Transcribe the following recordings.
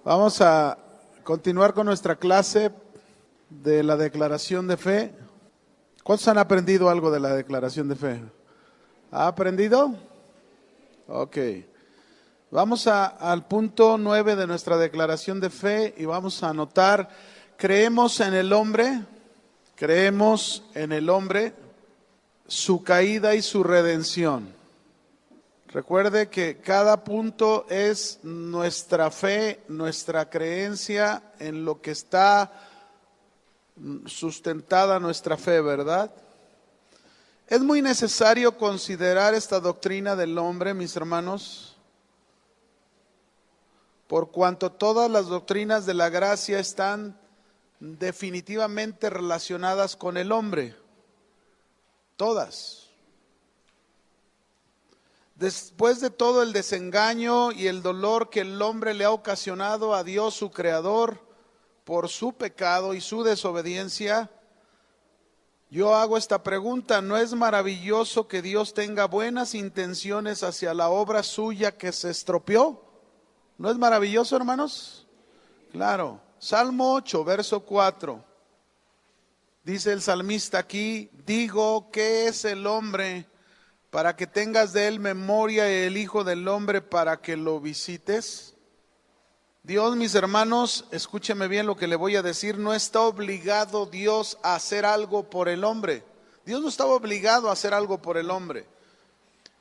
Vamos a continuar con nuestra clase de la declaración de fe. ¿Cuántos han aprendido algo de la declaración de fe? ¿Ha aprendido? Ok. Vamos al punto 9 de nuestra declaración de fe y vamos a anotar: creemos en el hombre, su caída y su redención. Recuerde que cada punto es nuestra fe, nuestra creencia en lo que está sustentada nuestra fe, ¿verdad? Es muy necesario considerar esta doctrina del hombre, mis hermanos, por cuanto todas las doctrinas de la gracia están definitivamente relacionadas con el hombre. Todas. Después de todo el desengaño y el dolor que el hombre le ha ocasionado a Dios su Creador por su pecado y su desobediencia, yo hago esta pregunta: ¿no es maravilloso que Dios tenga buenas intenciones hacia la obra suya que se estropeó? ¿No es maravilloso, hermanos? Claro. Salmo 8, verso 4. Dice el salmista aquí: digo, ¿qué es el hombre para que tengas de él memoria, y el hijo del hombre para que lo visites? Dios, mis hermanos, escúcheme bien lo que le voy a decir: no está obligado Dios a hacer algo por el hombre. Dios no estaba obligado a hacer algo por el hombre,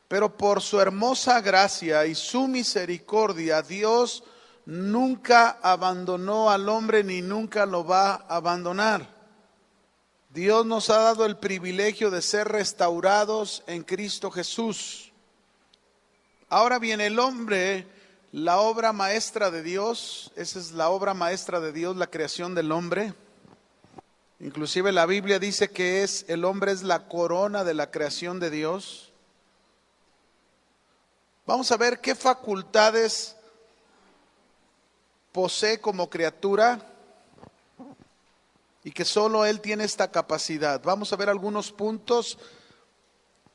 pero por su hermosa gracia y su misericordia, Dios nunca abandonó al hombre ni nunca lo va a abandonar. Dios nos ha dado el privilegio de ser restaurados en Cristo Jesús. Ahora bien, el hombre, la obra maestra de Dios, esa es la obra maestra de Dios, la creación del hombre. Inclusive la Biblia dice que el hombre es la corona de la creación de Dios. Vamos a ver qué facultades posee como criatura y que solo Él tiene esta capacidad. Vamos a ver algunos puntos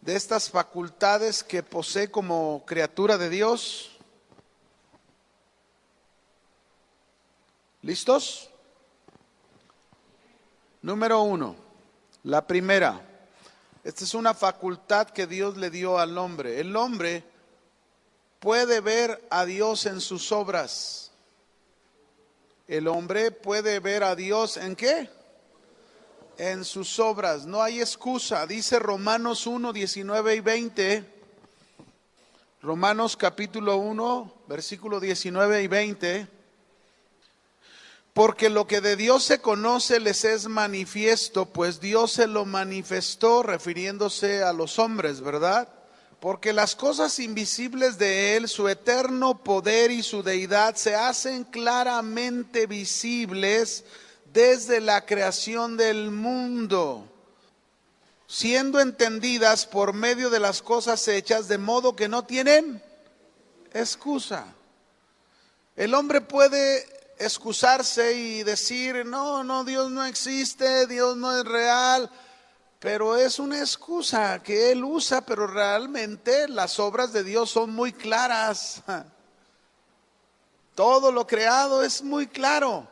de estas facultades que posee como criatura de Dios. ¿Listos? Número 1, la primera. Esta es una facultad que Dios le dio al hombre. El hombre puede ver a Dios en sus obras. El hombre puede ver a Dios ¿en qué? En sus obras. No hay excusa. Dice Romanos 1, 19 y 20. Romanos capítulo 1, versículo 19 y 20. Porque lo que de Dios se conoce les es manifiesto, pues Dios se lo manifestó, refiriéndose a los hombres, ¿verdad? Porque las cosas invisibles de Él, su eterno poder y su deidad, se hacen claramente visibles desde la creación del mundo, siendo entendidas por medio de las cosas hechas, de modo que no tienen excusa. El hombre puede excusarse y decir: no, Dios no existe, Dios no es real. Pero es una excusa que él usa, pero realmente las obras de Dios son muy claras. Todo lo creado es muy claro.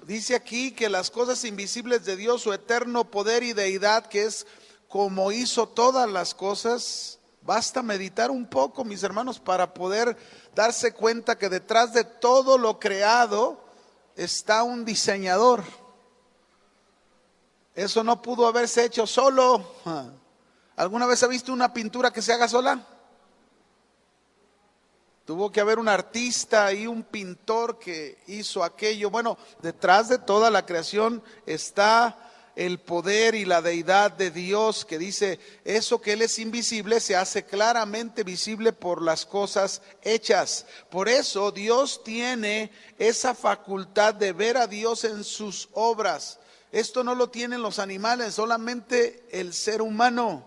Dice aquí que las cosas invisibles de Dios, su eterno poder y deidad, que es como hizo todas las cosas. Basta meditar un poco, mis hermanos, para poder darse cuenta que detrás de todo lo creado está un diseñador. Eso no pudo haberse hecho solo. ¿Alguna vez ha visto una pintura que se haga sola? Tuvo que haber un artista y un pintor que hizo aquello. Bueno, detrás de toda la creación está el poder y la deidad de Dios, que dice: eso que Él es invisible se hace claramente visible por las cosas hechas. Por eso Dios tiene esa facultad de ver a Dios en sus obras. Esto no lo tienen los animales, solamente el ser humano.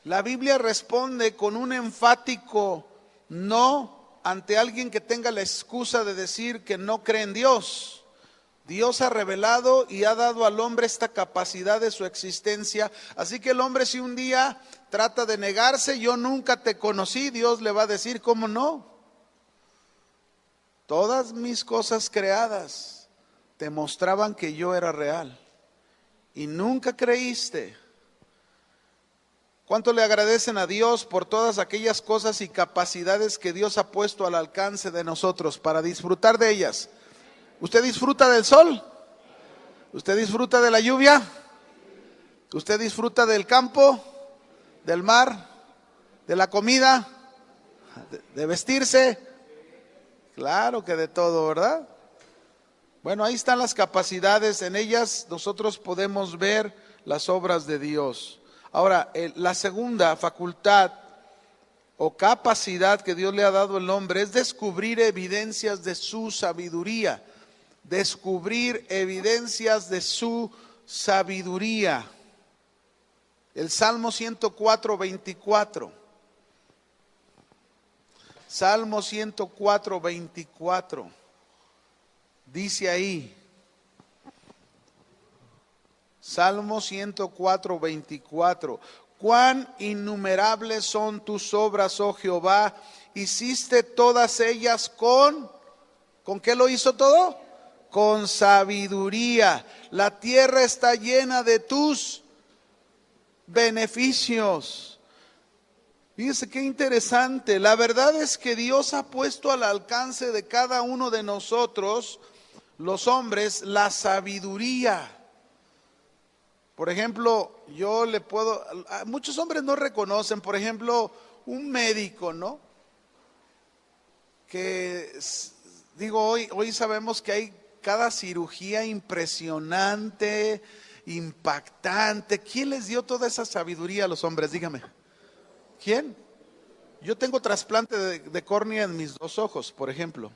La Biblia responde con un enfático no ante alguien que tenga la excusa de decir que no cree en Dios. Dios ha revelado y ha dado al hombre esta capacidad de su existencia. Así que el hombre, si un día trata de negarse: yo nunca te conocí, Dios le va a decir: ¿cómo no? Todas mis cosas creadas te mostraban que yo era real y nunca creíste. ¿Cuánto le agradecen a Dios por todas aquellas cosas y capacidades que Dios ha puesto al alcance de nosotros para disfrutar de ellas? ¿Usted disfruta del sol? ¿Usted disfruta de la lluvia? ¿Usted disfruta del campo, del mar, de la comida, de vestirse? Claro que de todo, ¿verdad? Bueno, ahí están las capacidades, en ellas nosotros podemos ver las obras de Dios. Ahora, la segunda facultad o capacidad que Dios le ha dado al hombre es descubrir evidencias de su sabiduría. Descubrir evidencias de su sabiduría. El Salmo 104, 24. Salmo 104, 24. Dice ahí. Salmo 104, 24. Cuán innumerables son tus obras, oh Jehová. Hiciste todas ellas ¿con qué lo hizo todo? Con sabiduría. La tierra está llena de tus beneficios. Fíjese qué interesante. La verdad es que Dios ha puesto al alcance de cada uno de nosotros, los hombres, la sabiduría. Por ejemplo, muchos hombres no reconocen, por ejemplo, un médico, ¿no? Que, digo, hoy sabemos que hay cada cirugía impresionante, impactante. ¿Quién les dio toda esa sabiduría a los hombres? Dígame. ¿Quién? Yo tengo trasplante de córnea en mis dos ojos, por ejemplo.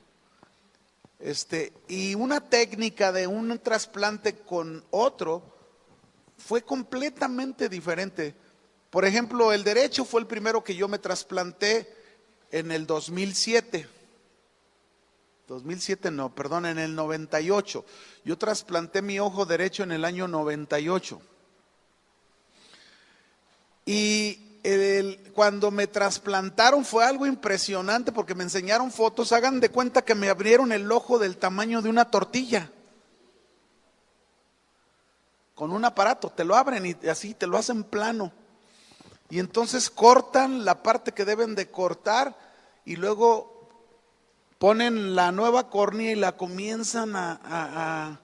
Y una técnica de un trasplante con otro fue completamente diferente. Por ejemplo, el derecho fue el primero que yo me trasplanté en el 2007. 2007 no, perdón, en el 98. Yo trasplanté mi ojo derecho en el año 98. Y cuando me trasplantaron fue algo impresionante porque me enseñaron fotos. Hagan de cuenta que me abrieron el ojo del tamaño de una tortilla. Con un aparato, te lo abren y así te lo hacen plano. Y entonces cortan la parte que deben de cortar y luego ponen la nueva córnea y la comienzan a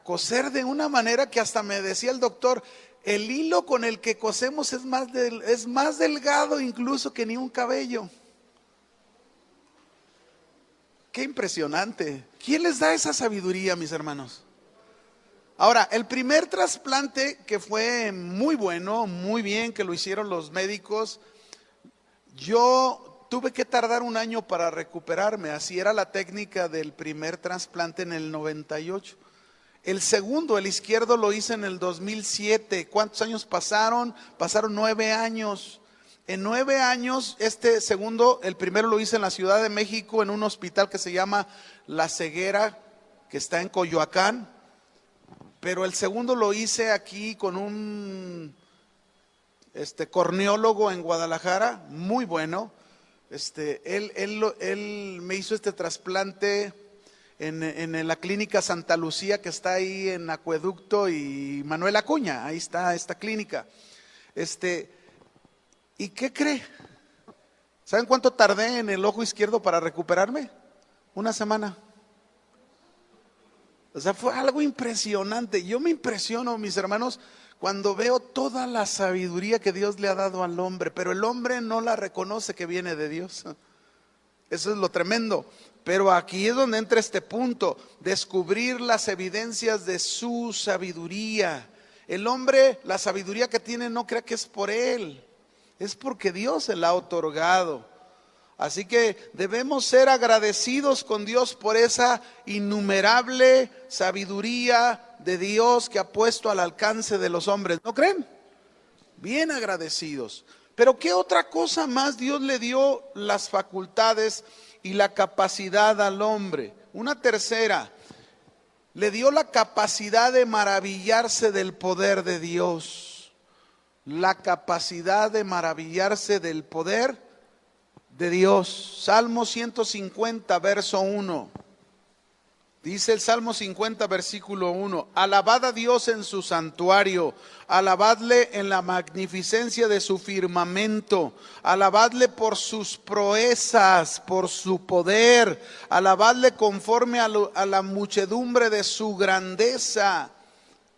coser de una manera que hasta me decía el doctor, el hilo con el que cosemos es más delgado incluso que ni un cabello. Qué impresionante. ¿Quién les da esa sabiduría, mis hermanos? Ahora, el primer trasplante que fue muy bueno, muy bien, que lo hicieron los médicos, yo tuve que tardar un año para recuperarme. Así era la técnica del primer trasplante en el 98. El segundo, el izquierdo, lo hice en el 2007. ¿Cuántos años pasaron? Pasaron 9 años. En 9 años, este segundo, el primero lo hice en la Ciudad de México, en un hospital que se llama La Ceguera, que está en Coyoacán. Pero el segundo lo hice aquí con un corneólogo en Guadalajara, muy bueno. Él me hizo este trasplante en la clínica Santa Lucía, que está ahí en Acueducto y Manuel Acuña. Ahí está esta clínica. ¿Y qué cree? ¿Saben cuánto tardé en el ojo izquierdo para recuperarme? 1 semana. O sea, fue algo impresionante. Yo me impresiono, mis hermanos, cuando veo toda la sabiduría que Dios le ha dado al hombre, pero el hombre no la reconoce que viene de Dios. Eso es lo tremendo. Pero aquí es donde entra este punto, descubrir las evidencias de su sabiduría. El hombre, la sabiduría que tiene, no crea que es por él, es porque Dios se la ha otorgado. Así que debemos ser agradecidos con Dios por esa innumerable sabiduría de Dios que ha puesto al alcance de los hombres. ¿No creen? Bien agradecidos. Pero ¿qué otra cosa más Dios le dio las facultades y la capacidad al hombre? Una tercera, le dio la capacidad de maravillarse del poder de Dios. La capacidad de maravillarse del poder de Dios. Salmo 150, verso 1. Dice el Salmo 50, versículo 1, alabad a Dios en su santuario, alabadle en la magnificencia de su firmamento, alabadle por sus proezas, por su poder, alabadle conforme a la muchedumbre de su grandeza.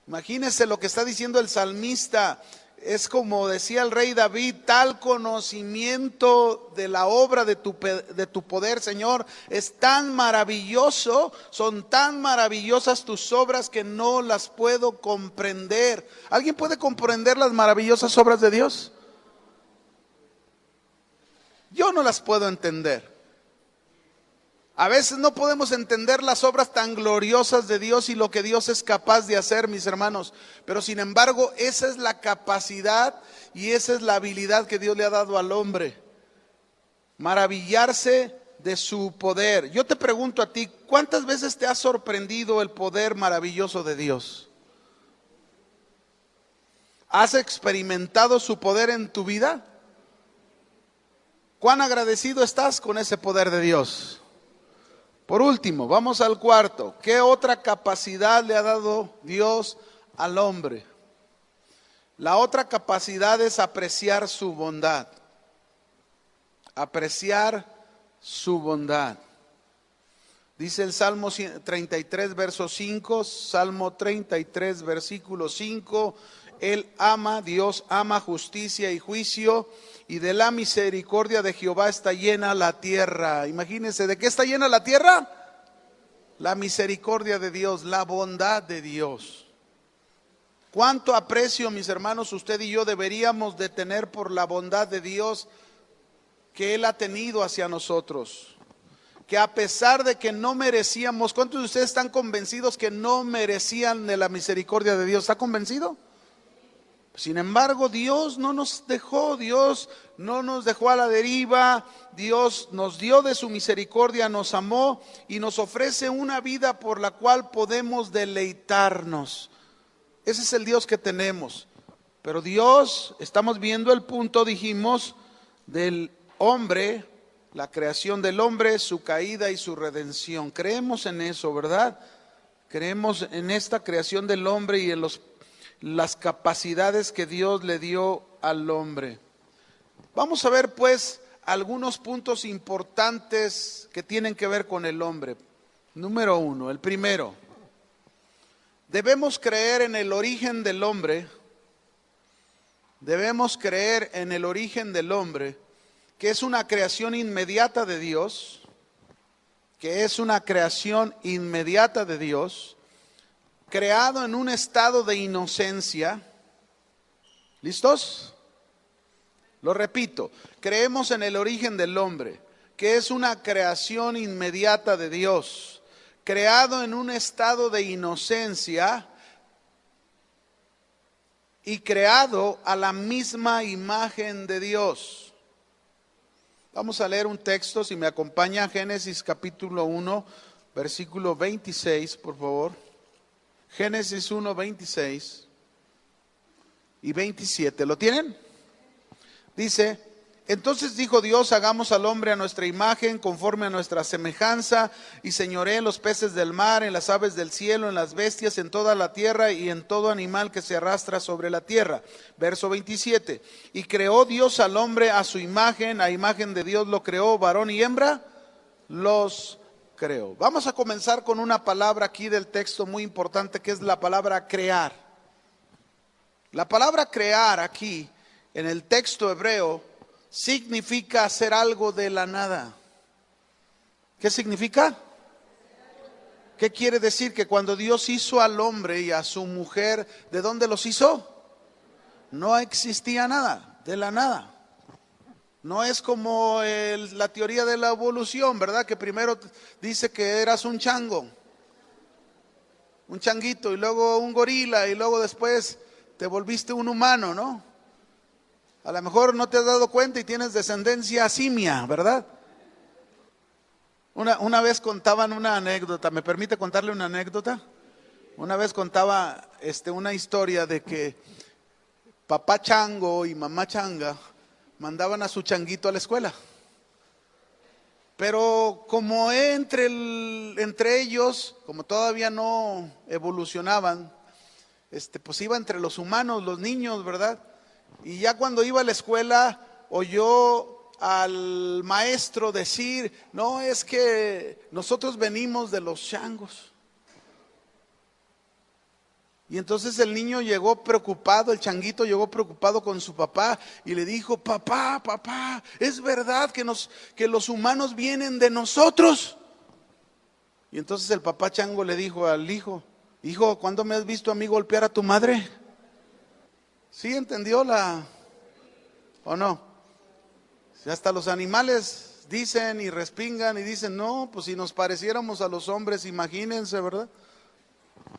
Imagínense lo que está diciendo el salmista. Es como decía el rey David, tal conocimiento de la obra de tu poder, Señor, es tan maravilloso, son tan maravillosas tus obras que no las puedo comprender. ¿Alguien puede comprender las maravillosas obras de Dios? Yo no las puedo entender. A veces no podemos entender las obras tan gloriosas de Dios y lo que Dios es capaz de hacer, mis hermanos. Pero sin embargo, esa es la capacidad y esa es la habilidad que Dios le ha dado al hombre. Maravillarse de su poder. Yo te pregunto a ti, ¿cuántas veces te ha sorprendido el poder maravilloso de Dios? ¿Has experimentado su poder en tu vida? ¿Cuán agradecido estás con ese poder de Dios? Por último, vamos al cuarto. ¿Qué otra capacidad le ha dado Dios al hombre? La otra capacidad es apreciar su bondad. Apreciar su bondad. Dice el Salmo 33, verso 5, Salmo 33, versículo 5, Él ama, Dios ama justicia y juicio, y de la misericordia de Jehová está llena la tierra. Imagínense, ¿de qué está llena la tierra? La misericordia de Dios, la bondad de Dios. ¿Cuánto aprecio, mis hermanos, usted y yo deberíamos de tener por la bondad de Dios que Él ha tenido hacia nosotros? Que a pesar de que no merecíamos, ¿cuántos de ustedes están convencidos que no merecían de la misericordia de Dios? ¿Está convencido? Sin embargo, Dios no nos dejó, Dios no nos dejó a la deriva, Dios nos dio de su misericordia, nos amó y nos ofrece una vida por la cual podemos deleitarnos. Ese es el Dios que tenemos. Pero Dios, estamos viendo el punto, dijimos, del hombre, la creación del hombre, su caída y su redención. Creemos en eso, ¿verdad? Creemos en esta creación del hombre y en las capacidades que Dios le dio al hombre. Vamos a ver pues algunos puntos importantes que tienen que ver con el hombre. Número 1, el primero. Debemos creer en el origen del hombre. Debemos creer en el origen del hombre, que es una creación inmediata de Dios, creado en un estado de inocencia. ¿Listos? Lo repito, creemos en el origen del hombre, que es una creación inmediata de Dios, creado en un estado de inocencia y creado a la misma imagen de Dios. Vamos a leer un texto, si me acompaña, Génesis capítulo 1, versículo 26, por favor. Génesis 1, 26 y 27. ¿Lo tienen? Dice, entonces dijo Dios, hagamos al hombre a nuestra imagen, conforme a nuestra semejanza, y señoree en los peces del mar, en las aves del cielo, en las bestias, en toda la tierra y en todo animal que se arrastra sobre la tierra. Verso 27. Y creó Dios al hombre a su imagen, a imagen de Dios lo creó, varón y hembra los creó. Vamos a comenzar con una palabra aquí del texto muy importante, que es la palabra crear. La palabra crear aquí en el texto hebreo significa hacer algo de la nada. ¿Qué significa? ¿Qué quiere decir? Que cuando Dios hizo al hombre y a su mujer, ¿de dónde los hizo? No existía nada, de la nada. No es como la teoría de la evolución, ¿verdad? Que primero dice que eras un chango, un changuito, y luego un gorila, y luego después te volviste un humano, ¿no? A lo mejor no te has dado cuenta y tienes descendencia simia, ¿verdad? Una vez contaban una anécdota, ¿me permite contarle una anécdota? Una vez contaba una historia de que papá chango y mamá changa mandaban a su changuito a la escuela. Pero como entre ellos, como todavía no evolucionaban, pues iba entre los humanos, los niños, ¿verdad? Y ya cuando iba a la escuela, oyó al maestro decir, no, es que nosotros venimos de los changos. Y entonces el niño llegó preocupado, el changuito llegó preocupado con su papá y le dijo, papá, ¿es verdad que los humanos vienen de nosotros? Y entonces el papá chango le dijo al hijo, hijo, ¿cuándo me has visto a mí golpear a tu madre? ¿Sí entendió o no? Si hasta los animales dicen y respingan y dicen, no, pues si nos pareciéramos a los hombres, imagínense, ¿verdad?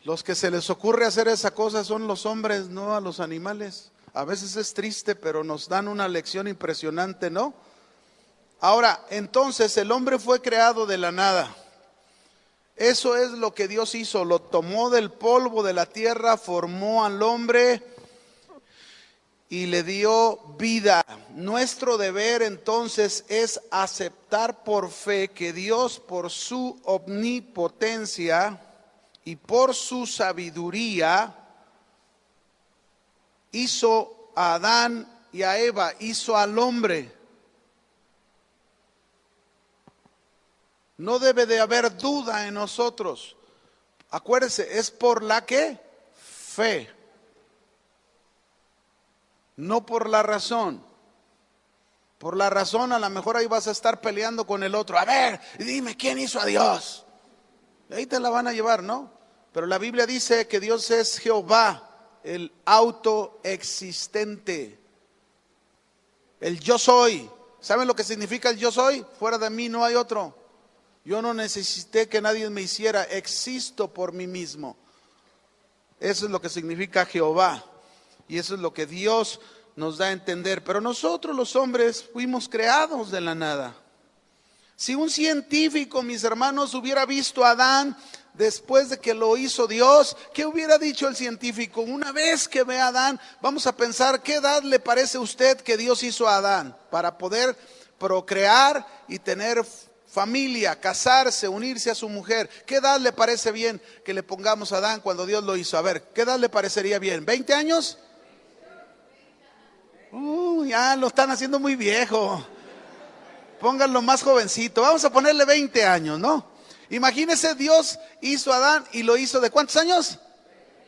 Los que se les ocurre hacer esa cosa son los hombres, no a los animales. A veces es triste, pero nos dan una lección impresionante, ¿no? Ahora, entonces el hombre fue creado de la nada. Eso es lo que Dios hizo, lo tomó del polvo de la tierra, formó al hombre y le dio vida. Nuestro deber entonces es aceptar por fe que Dios, por su omnipotencia y por su sabiduría, hizo a Adán y a Eva, hizo al hombre. No debe de haber duda en nosotros. Acuérdese, es por la ¿qué? Fe. No por la razón. Por la razón a lo mejor ahí vas a estar peleando con el otro. A ver, dime, ¿quién hizo a Dios? Y ahí te la van a llevar, ¿no? Pero la Biblia dice que Dios es Jehová, el autoexistente. El yo soy. ¿Saben lo que significa el yo soy? Fuera de mí no hay otro. Yo no necesité que nadie me hiciera, existo por mí mismo. Eso es lo que significa Jehová. Y eso es lo que Dios nos da a entender. Pero nosotros los hombres fuimos creados de la nada. Si un científico, mis hermanos, hubiera visto a Adán después de que lo hizo Dios, ¿qué hubiera dicho el científico? Una vez que ve a Adán, vamos a pensar, ¿qué edad le parece a usted que Dios hizo a Adán? Para poder procrear y tener familia, casarse, unirse a su mujer. ¿Qué edad le parece bien que le pongamos a Adán cuando Dios lo hizo? A ver, ¿qué edad le parecería bien? ¿20 años? Ya lo están haciendo muy viejo. Pónganlo más jovencito. Vamos a ponerle 20 años, ¿no? Imagínese, Dios hizo a Adán y lo hizo ¿de cuántos años?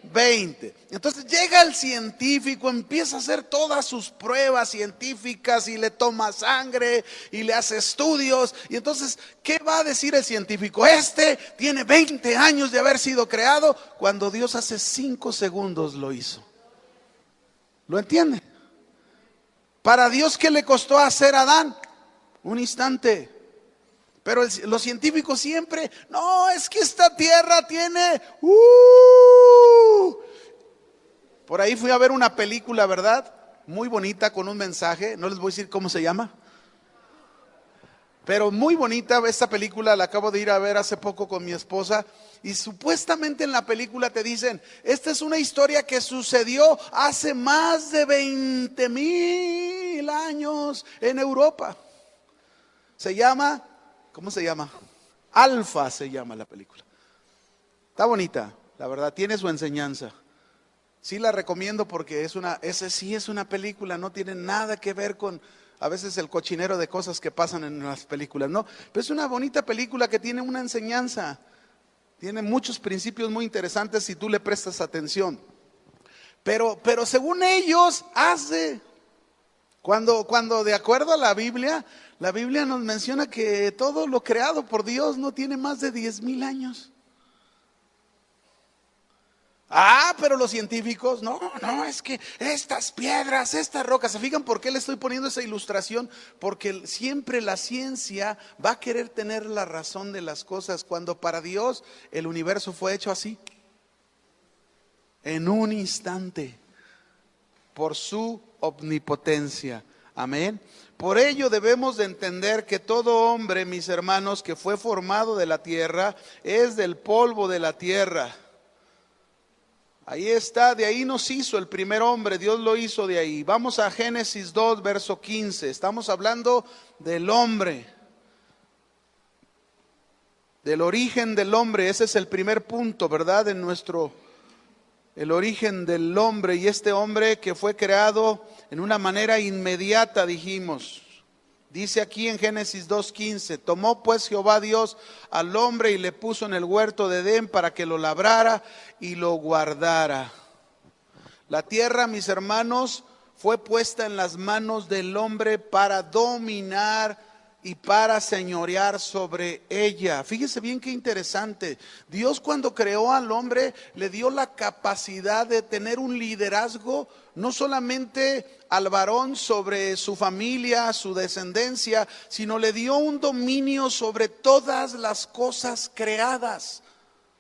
20. Entonces llega el científico, empieza a hacer todas sus pruebas científicas y le toma sangre y le hace estudios. Y entonces, ¿qué va a decir el científico? Tiene 20 años de haber sido creado cuando Dios hace 5 segundos lo hizo. ¿Lo entiende? Para Dios, ¿qué le costó hacer a Adán? Un instante. Pero los científicos siempre, no, es que esta tierra tiene, Por ahí fui a ver una película, ¿verdad? Muy bonita, con un mensaje, no les voy a decir cómo se llama. Pero muy bonita, esta película la acabo de ir a ver hace poco con mi esposa. Y supuestamente en la película te dicen, esta es una historia que sucedió hace más de 20,000 años en Europa. Se llama, ¿cómo se llama? Alfa se llama la película. Está bonita, la verdad, tiene su enseñanza. Sí la recomiendo porque esa sí es una película, no tiene nada que ver con a veces el cochinero de cosas que pasan en las películas, ¿no? Pero es una bonita película que tiene una enseñanza. Tiene muchos principios muy interesantes si tú le prestas atención. Pero según ellos cuando de acuerdo a la Biblia nos menciona que todo lo creado por Dios no tiene más de 10,000 años. Pero los científicos, no, es que estas piedras, estas rocas, ¿se fijan por qué le estoy poniendo esa ilustración? Porque siempre la ciencia va a querer tener la razón de las cosas, cuando para Dios el universo fue hecho así, en un instante, por su omnipotencia. Amén. Por ello debemos de entender que todo hombre, mis hermanos, que fue formado de la tierra, es del polvo de la tierra. Ahí está, de ahí nos hizo el primer hombre, Dios lo hizo de ahí. Vamos a Génesis 2, verso 15, estamos hablando del hombre. del origen del hombre. Ese es el primer punto, ¿verdad? El origen del hombre, y este hombre que fue creado en una manera inmediata, dijimos. Dice aquí en Génesis 2:15, tomó pues Jehová Dios al hombre y le puso en el huerto de Edén para que lo labrara y lo guardara. La tierra, mis hermanos, fue puesta en las manos del hombre para dominar y para señorear sobre ella. Fíjese bien qué interesante. Dios, cuando creó al hombre, le dio la capacidad de tener un liderazgo, no solamente al varón sobre su familia, su descendencia, sino le dio un dominio sobre todas las cosas creadas.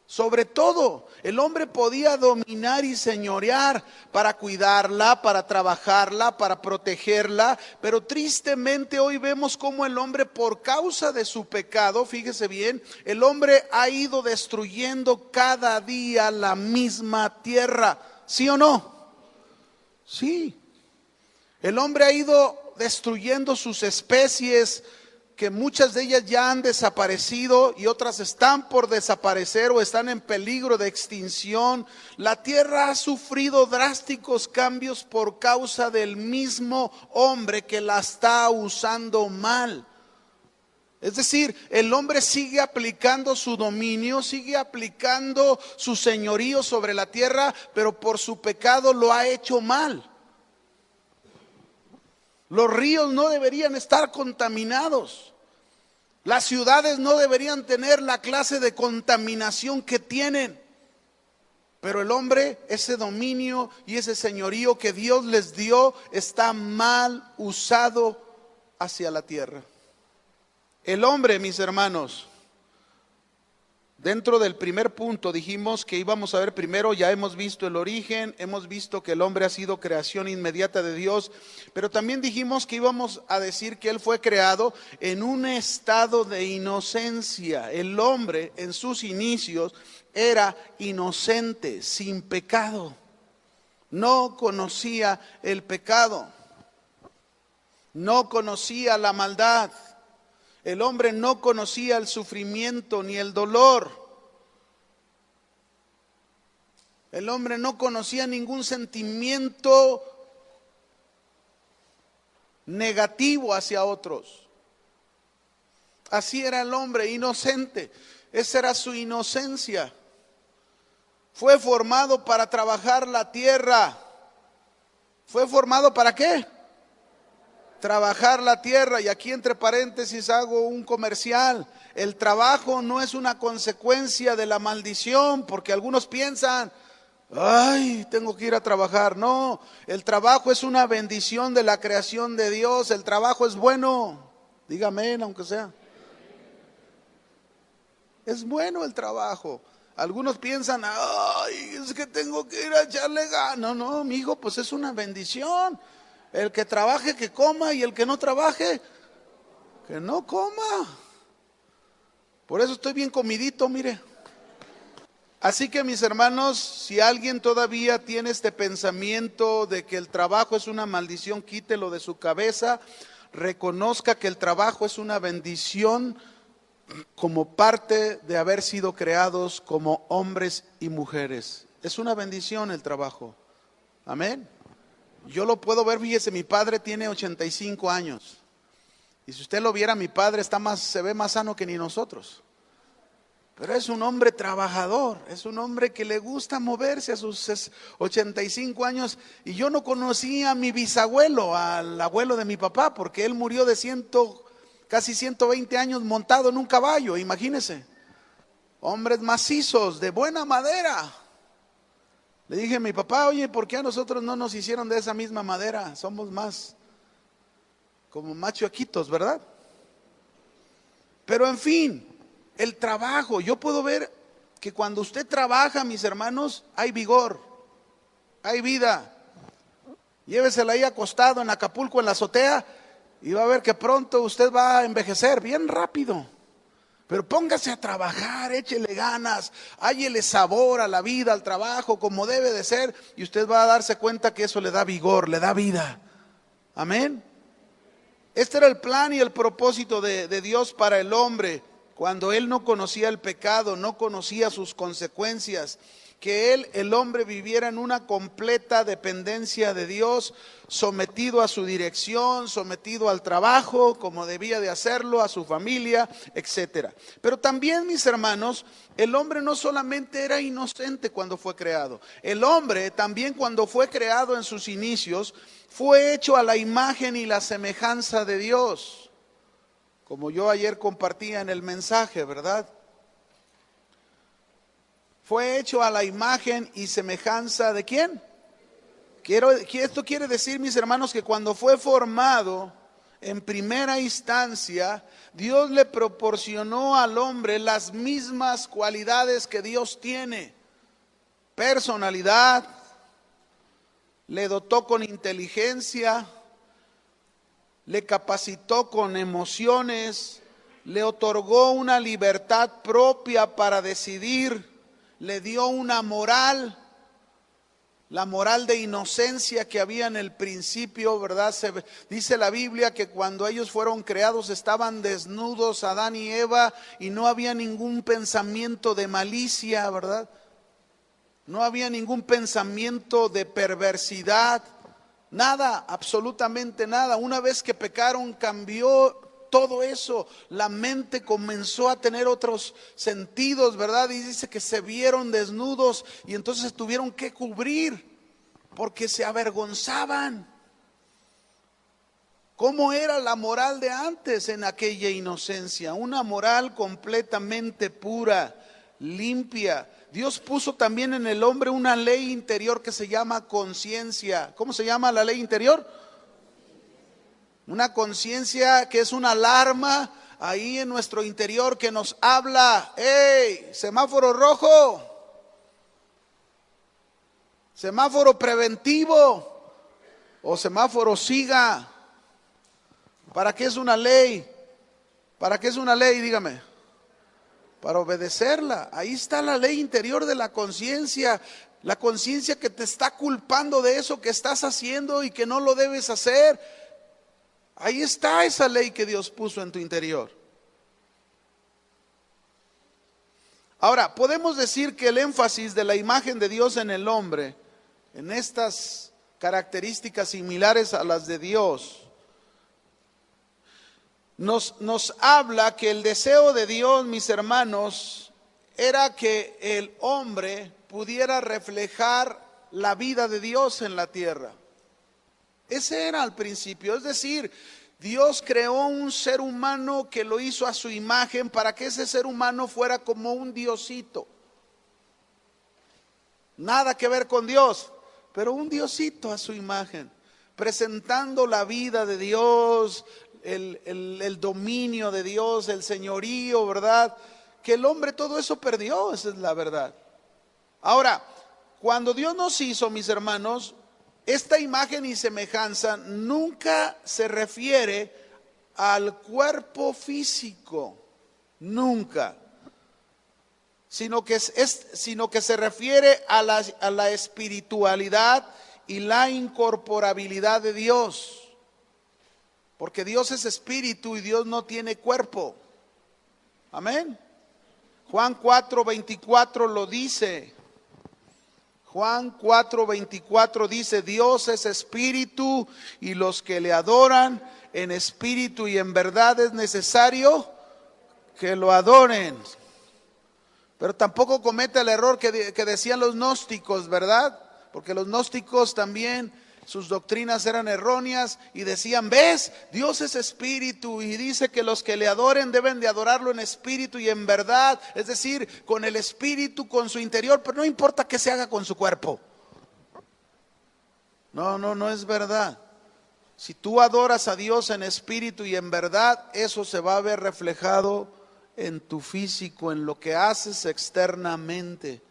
Sobre todo, el hombre podía dominar y señorear para cuidarla, para trabajarla, para protegerla, pero tristemente hoy vemos cómo el hombre, por causa de su pecado, fíjese bien, el hombre ha ido destruyendo cada día la misma tierra. ¿Sí o no? Sí. El hombre ha ido destruyendo sus especies, que muchas de ellas ya han desaparecido y otras están por desaparecer o están en peligro de extinción. La tierra ha sufrido drásticos cambios por causa del mismo hombre que la está usando mal. Es decir, el hombre sigue aplicando su dominio, sigue aplicando su señorío sobre la tierra, pero por su pecado lo ha hecho mal. Los ríos no deberían estar contaminados. Las ciudades no deberían tener la clase de contaminación que tienen. Pero el hombre, ese dominio y ese señorío que Dios les dio, está mal usado hacia la tierra. El hombre, mis hermanos, dentro del primer punto dijimos que íbamos a ver primero, ya hemos visto el origen, hemos visto que el hombre ha sido creación inmediata de Dios, pero también dijimos que íbamos a decir que él fue creado en un estado de inocencia. El hombre en sus inicios era inocente, sin pecado, no conocía el pecado, no conocía la maldad. El hombre no conocía el sufrimiento ni el dolor. El hombre no conocía ningún sentimiento negativo hacia otros. Así era el hombre, inocente. Esa era su inocencia. Fue formado para trabajar la tierra. ¿Fue formado para qué? Trabajar la tierra. Y aquí entre paréntesis hago un comercial. El trabajo no es una consecuencia de la maldición, porque algunos piensan, ay, tengo que ir a trabajar. No, el trabajo es una bendición de la creación de Dios. El trabajo es bueno. Dígame, aunque sea. Es bueno el trabajo. Algunos piensan, ay, es que tengo que ir a echarle ganas. No, no, mi hijo, pues es una bendición. El que trabaje, que coma, y el que no trabaje, que no coma. Por eso estoy bien comidito, mire. Así que, mis hermanos, si alguien todavía tiene este pensamiento de que el trabajo es una maldición, quítelo de su cabeza. Reconozca que el trabajo es una bendición como parte de haber sido creados como hombres y mujeres. Es una bendición el trabajo. Amén. Yo lo puedo ver, fíjese, mi padre tiene 85 años. Y si usted lo viera, mi padre se ve más sano que ni nosotros. Pero es un hombre trabajador, es un hombre que le gusta moverse a sus 85 años. Y yo no conocía a mi bisabuelo, al abuelo de mi papá, porque él murió de casi 120 años montado en un caballo, imagínese. Hombres macizos, de buena madera. Le dije a mi papá, oye, ¿por qué a nosotros no nos hicieron de esa misma madera? Somos más como machoaquitos, ¿verdad? Pero en fin, el trabajo, yo puedo ver que cuando usted trabaja, mis hermanos, hay vigor, hay vida. Llévesela ahí acostado en Acapulco, en la azotea, y va a ver que pronto usted va a envejecer bien rápido. Pero póngase a trabajar, échele ganas, hállele sabor a la vida, al trabajo, como debe de ser, y usted va a darse cuenta que eso le da vigor, le da vida. Amén. Este era el plan y el propósito de Dios para el hombre, cuando él no conocía el pecado, no conocía sus consecuencias, que él, el hombre, viviera en una completa dependencia de Dios, sometido a su dirección, sometido al trabajo como debía de hacerlo, a su familia, etcétera. Pero también, mis hermanos, el hombre no solamente era inocente cuando fue creado, el hombre también, cuando fue creado en sus inicios, fue hecho a la imagen y la semejanza de Dios, como yo ayer compartía en el mensaje, ¿verdad? Fue hecho a la imagen y semejanza ¿de quién? Esto quiere decir, mis hermanos, que cuando fue formado en primera instancia, Dios le proporcionó al hombre las mismas cualidades que Dios tiene: personalidad, le dotó con inteligencia, le capacitó con emociones, le otorgó una libertad propia para decidir, le dio una moral, la moral de inocencia que había en el principio, ¿verdad? Dice la Biblia que cuando ellos fueron creados estaban desnudos, Adán y Eva, y no había ningún pensamiento de malicia, ¿verdad? No había ningún pensamiento de perversidad, nada, absolutamente nada. Una vez que pecaron, cambió todo eso. La mente comenzó a tener otros sentidos, ¿verdad? Y dice que se vieron desnudos y entonces tuvieron que cubrir porque se avergonzaban. ¿Cómo era la moral de antes en aquella inocencia? Una moral completamente pura, limpia. Dios puso también en el hombre una ley interior que se llama conciencia. ¿Cómo se llama la ley interior? Una conciencia que es una alarma ahí en nuestro interior que nos habla: ¡hey! Semáforo rojo, semáforo preventivo o semáforo siga. ¿Para qué es una ley? ¿Para qué es una ley? Dígame. Para obedecerla. Ahí está la ley interior de la conciencia. La conciencia que te está culpando de eso que estás haciendo y que no lo debes hacer. Ahí está esa ley que Dios puso en tu interior. Ahora, podemos decir que el énfasis de la imagen de Dios en el hombre, en estas características similares a las de Dios, nos habla que el deseo de Dios, mis hermanos, era que el hombre pudiera reflejar la vida de Dios en la tierra. Ese era al principio, es decir, Dios creó un ser humano que lo hizo a su imagen para que ese ser humano fuera como un diosito. Nada que ver con Dios, pero un diosito a su imagen, presentando la vida de Dios, el dominio de Dios, el señorío, ¿verdad? Que el hombre todo eso perdió, esa es la verdad. Ahora, cuando Dios nos hizo, mis hermanos, esta imagen y semejanza nunca se refiere al cuerpo físico, nunca, sino que se refiere a la espiritualidad y la incorporabilidad de Dios. Porque Dios es espíritu y Dios no tiene cuerpo. Amén. Juan 4:24 lo dice. Juan 4:24 dice: Dios es espíritu y los que le adoran en espíritu y en verdad es necesario que lo adoren. Pero tampoco cometa el error que decían los gnósticos, ¿verdad? Porque los gnósticos también, sus doctrinas eran erróneas y decían: ¿ves? Dios es espíritu y dice que los que le adoren deben de adorarlo en espíritu y en verdad, es decir, con el espíritu, con su interior, pero no importa que se haga con su cuerpo. No es verdad. Si tú adoras a Dios en espíritu y en verdad, eso se va a ver reflejado en tu físico, en lo que haces externamente.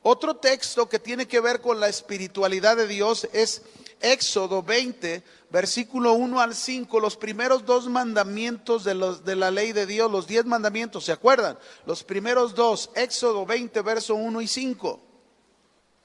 Otro texto que tiene que ver con la espiritualidad de Dios es Éxodo 20, versículo 1 al 5, los primeros 2 mandamientos de la ley de Dios, los 10 mandamientos, ¿se acuerdan? Los primeros 2, Éxodo 20, verso 1 y 5.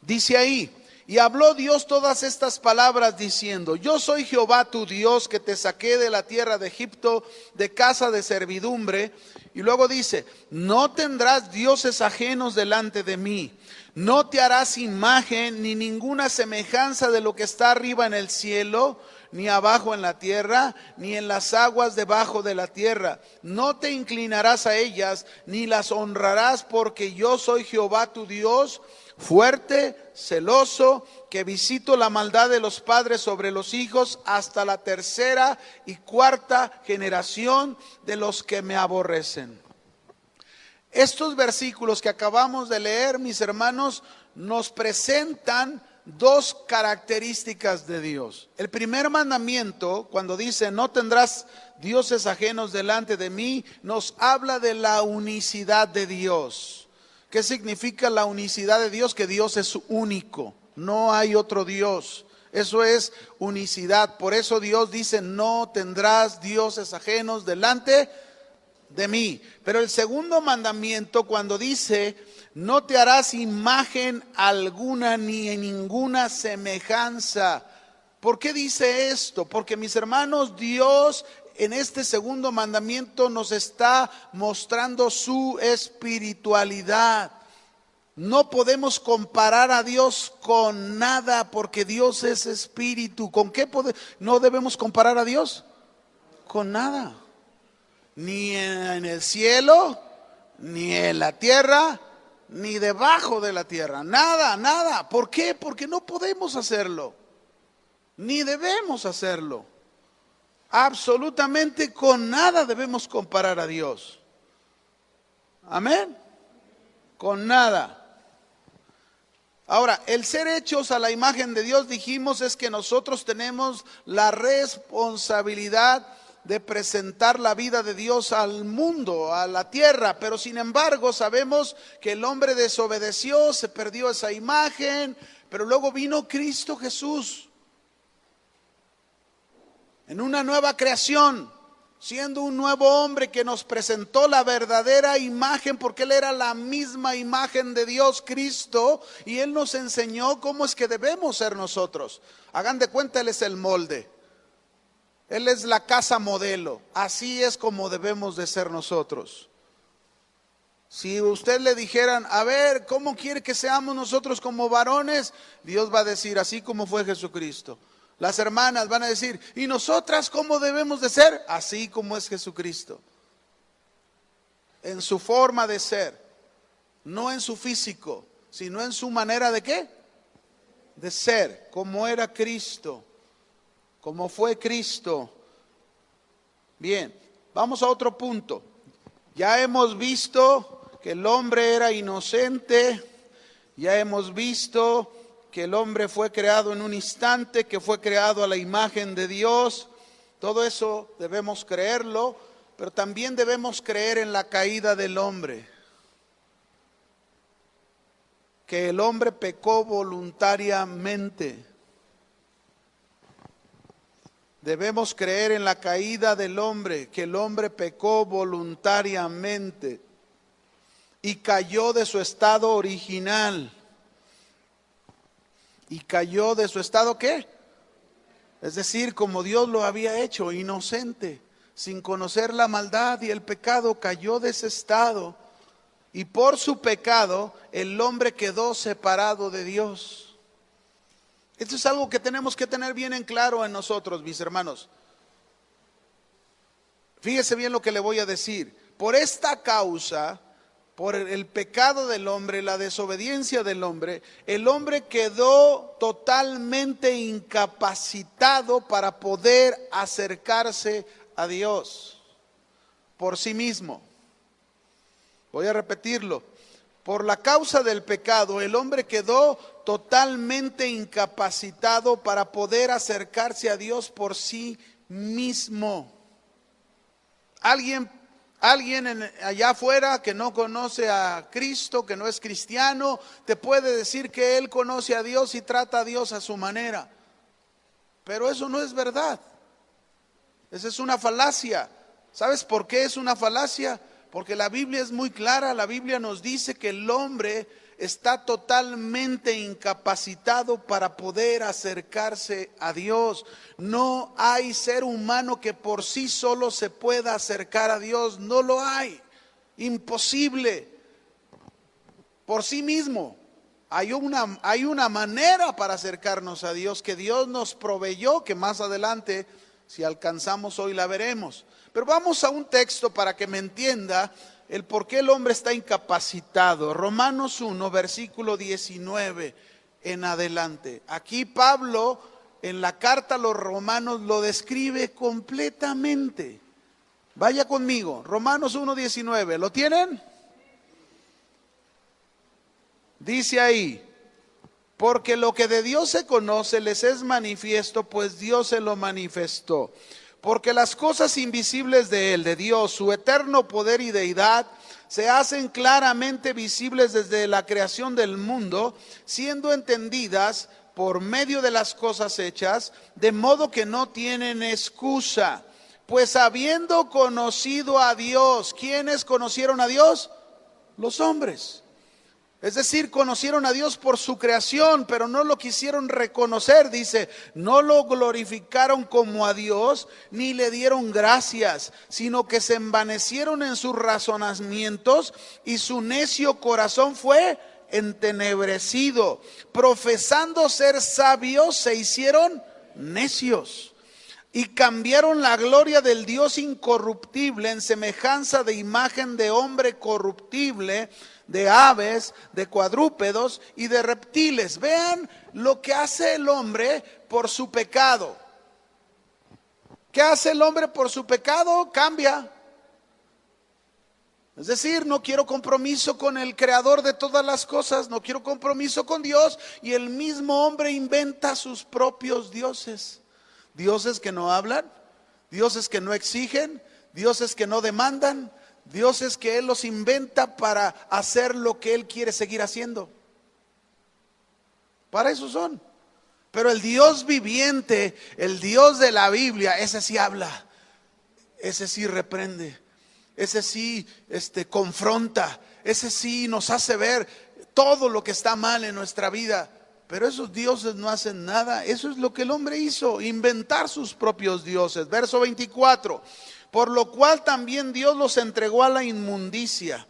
Dice ahí: Y habló Dios todas estas palabras diciendo: yo soy Jehová tu Dios, que te saqué de la tierra de Egipto, de casa de servidumbre. Y luego dice: no tendrás dioses ajenos delante de mí. No te harás imagen ni ninguna semejanza de lo que está arriba en el cielo, ni abajo en la tierra, ni en las aguas debajo de la tierra. No te inclinarás a ellas, ni las honrarás, porque yo soy Jehová tu Dios, fuerte, celoso, que visito la maldad de los padres sobre los hijos hasta la tercera y cuarta generación de los que me aborrecen. Estos versículos que acabamos de leer, mis hermanos, nos presentan dos características de Dios. El primer mandamiento, cuando dice: no tendrás dioses ajenos delante de mí, nos habla de la unicidad de Dios. ¿Qué significa la unicidad de Dios? Que Dios es único, no hay otro Dios. Eso es unicidad. Por eso Dios dice: no tendrás dioses ajenos delante de mí. Pero el segundo mandamiento, cuando dice: no te harás imagen alguna ni en ninguna semejanza. ¿Por qué dice esto? Porque, mis hermanos, Dios en este segundo mandamiento nos está mostrando su espiritualidad. No podemos comparar a Dios con nada, porque Dios es espíritu. ¿Con qué no debemos comparar a Dios? Con nada. Ni en el cielo, ni en la tierra, ni debajo de la tierra. Nada, nada. ¿Por qué? Porque no podemos hacerlo, ni debemos hacerlo. Absolutamente con nada debemos comparar a Dios. Amén. Con nada. Ahora, el ser hechos a la imagen de Dios, dijimos, es que nosotros tenemos la responsabilidad de presentar la vida de Dios al mundo, a la tierra. Pero sin embargo sabemos que el hombre desobedeció, se perdió esa imagen. Pero luego vino Cristo Jesús en una nueva creación, siendo un nuevo hombre que nos presentó la verdadera imagen, porque Él era la misma imagen de Dios, Cristo, y Él nos enseñó cómo es que debemos ser nosotros. Hagan de cuenta, Él es el molde. Él es la casa modelo. Así es como debemos de ser nosotros. Si usted le dijeran: a ver, ¿cómo quiere que seamos nosotros como varones? Dios va a decir: así como fue Jesucristo. Las hermanas van a decir: ¿y nosotras cómo debemos de ser? Así como es Jesucristo. En su forma de ser. No en su físico, sino en su manera de ¿qué? De ser, como era Cristo. Como fue Cristo. Bien, vamos a otro punto. Ya hemos visto que el hombre era inocente. Ya hemos visto que el hombre fue creado en un instante, que fue creado a la imagen de Dios. Todo eso debemos creerlo, pero también debemos creer en la caída del hombre. Que el hombre pecó voluntariamente. Debemos creer en la caída del hombre, que el hombre pecó voluntariamente y cayó de su estado original. ¿Y cayó de su estado qué? Es decir, como Dios lo había hecho, inocente, sin conocer la maldad y el pecado, cayó de ese estado. Y por su pecado, el hombre quedó separado de Dios. Esto es algo que tenemos que tener bien en claro en nosotros, mis hermanos. Fíjese bien lo que le voy a decir. Por esta causa, por el pecado del hombre, la desobediencia del hombre, el hombre quedó totalmente incapacitado para poder acercarse a Dios por sí mismo. Voy a repetirlo. Por la causa del pecado, el hombre quedó totalmente incapacitado para poder acercarse a Dios por sí mismo. Alguien allá afuera que no conoce a Cristo, que no es cristiano, te puede decir que él conoce a Dios y trata a Dios a su manera. Pero eso no es verdad. Esa es una falacia. ¿Sabes por qué es una falacia? porque la Biblia es muy clara. La Biblia nos dice que el hombre está totalmente incapacitado para poder acercarse a Dios. No hay ser humano que por sí solo se pueda acercar a Dios. No lo hay. Imposible. Por sí mismo. Hay una manera para acercarnos a Dios que Dios nos proveyó, que más adelante, si alcanzamos hoy, la veremos. Pero vamos a un texto para que me entienda el por qué el hombre está incapacitado. Romanos 1, versículo 19 en adelante. Aquí Pablo, en la carta a los romanos, lo describe completamente. Vaya conmigo, Romanos 1, 19. ¿Lo tienen? Dice ahí: porque lo que de Dios se conoce les es manifiesto, pues Dios se lo manifestó. Porque las cosas invisibles de Él, de Dios, su eterno poder y deidad, se hacen claramente visibles desde la creación del mundo, siendo entendidas por medio de las cosas hechas, de modo que no tienen excusa. Pues habiendo conocido a Dios, ¿quiénes conocieron a Dios? Los hombres. Es decir, conocieron a Dios por su creación, pero no lo quisieron reconocer. Dice, no lo glorificaron como a Dios, ni le dieron gracias, sino que se envanecieron en sus razonamientos y su necio corazón fue entenebrecido. Profesando ser sabios, se hicieron necios. Y cambiaron la gloria del Dios incorruptible en semejanza de imagen de hombre corruptible, de aves, de cuadrúpedos y de reptiles. Vean lo que hace el hombre por su pecado. ¿Qué hace el hombre por su pecado? Cambia. Es decir, no quiero compromiso con el creador de todas las cosas, no quiero compromiso con Dios, y el mismo hombre inventa sus propios dioses. Dioses que no hablan, dioses que no exigen, dioses que no demandan, dioses que Él los inventa para hacer lo que Él quiere seguir haciendo. Para eso son. Pero el Dios viviente, el Dios de la Biblia, ese sí habla, ese sí reprende, ese sí confronta, ese sí nos hace ver todo lo que está mal en nuestra vida. Pero esos dioses no hacen nada. Eso es lo que el hombre hizo, inventar sus propios dioses. Verso 24. Por lo cual también Dios los entregó a la inmundicia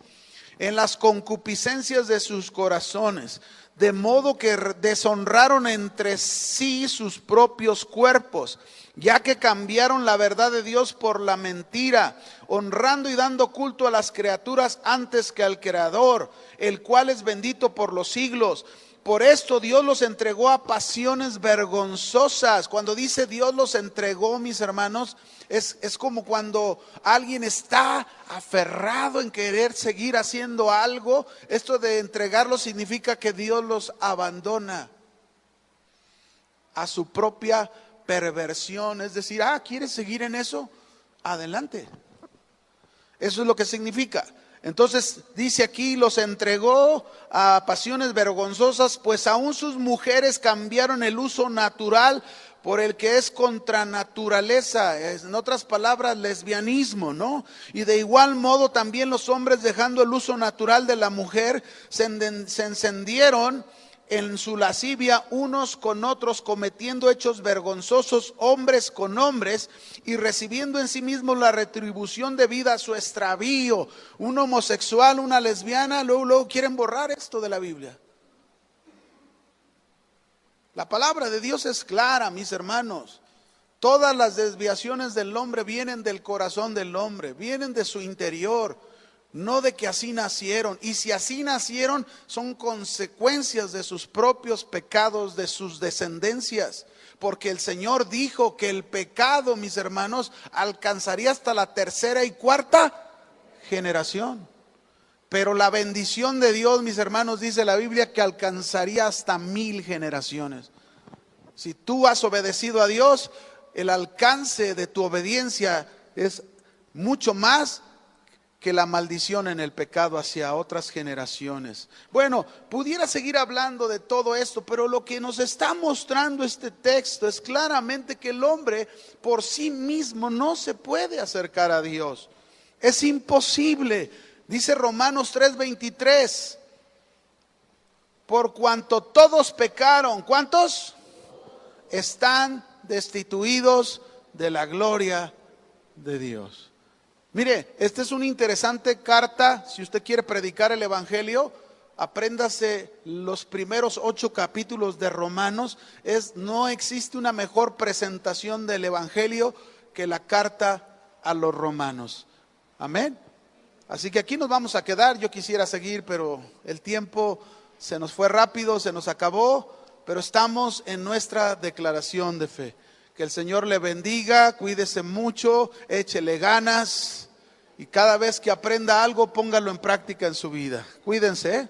en las concupiscencias de sus corazones, de modo que deshonraron entre sí sus propios cuerpos, ya que cambiaron la verdad de Dios por la mentira, honrando y dando culto a las criaturas antes que al Creador, el cual es bendito por los siglos. Por esto Dios los entregó a pasiones vergonzosas. Cuando dice Dios los entregó, mis hermanos, es como cuando alguien está aferrado en querer seguir haciendo algo. Esto de entregarlo significa que Dios los abandona a su propia perversión. Es decir, ¿quieres seguir en eso? Adelante. Eso es lo que significa. Entonces dice aquí, los entregó a pasiones vergonzosas, pues aún sus mujeres cambiaron el uso natural por el que es contra naturaleza, en otras palabras, lesbianismo, ¿no? Y de igual modo también los hombres, dejando el uso natural de la mujer, se encendieron en su lascivia unos con otros, cometiendo hechos vergonzosos hombres con hombres y recibiendo en sí mismos la retribución debida a su extravío. Un homosexual, una lesbiana, luego quieren borrar esto de la Biblia. La palabra de Dios es clara, mis hermanos. Todas las desviaciones del hombre vienen del corazón del hombre, vienen de su interior. No de que así nacieron. Y si así nacieron, son consecuencias de sus propios pecados, de sus descendencias. Porque el Señor dijo que el pecado, mis hermanos, alcanzaría hasta la tercera y cuarta generación. Pero la bendición de Dios, mis hermanos, dice la Biblia, que alcanzaría hasta 1000 generaciones. Si tú has obedecido a Dios, el alcance de tu obediencia es mucho más que la maldición en el pecado hacia otras generaciones. Bueno, pudiera seguir hablando de todo esto, pero lo que nos está mostrando este texto es claramente que el hombre por sí mismo no se puede acercar a Dios. Es imposible. Dice Romanos 3:23. Por cuanto todos pecaron, ¿cuántos? Están destituidos de la gloria de Dios. Mire, esta es una interesante carta. Si usted quiere predicar el evangelio, apréndase los primeros 8 capítulos de Romanos. No existe una mejor presentación del evangelio que la carta a los romanos. Amén. Así que aquí nos vamos a quedar. Yo quisiera seguir, pero el tiempo se nos fue rápido, se nos acabó. Pero estamos en nuestra declaración de fe. Que el Señor le bendiga, cuídese mucho, échele ganas. Y cada vez que aprenda algo, póngalo en práctica en su vida. Cuídense, ¿eh?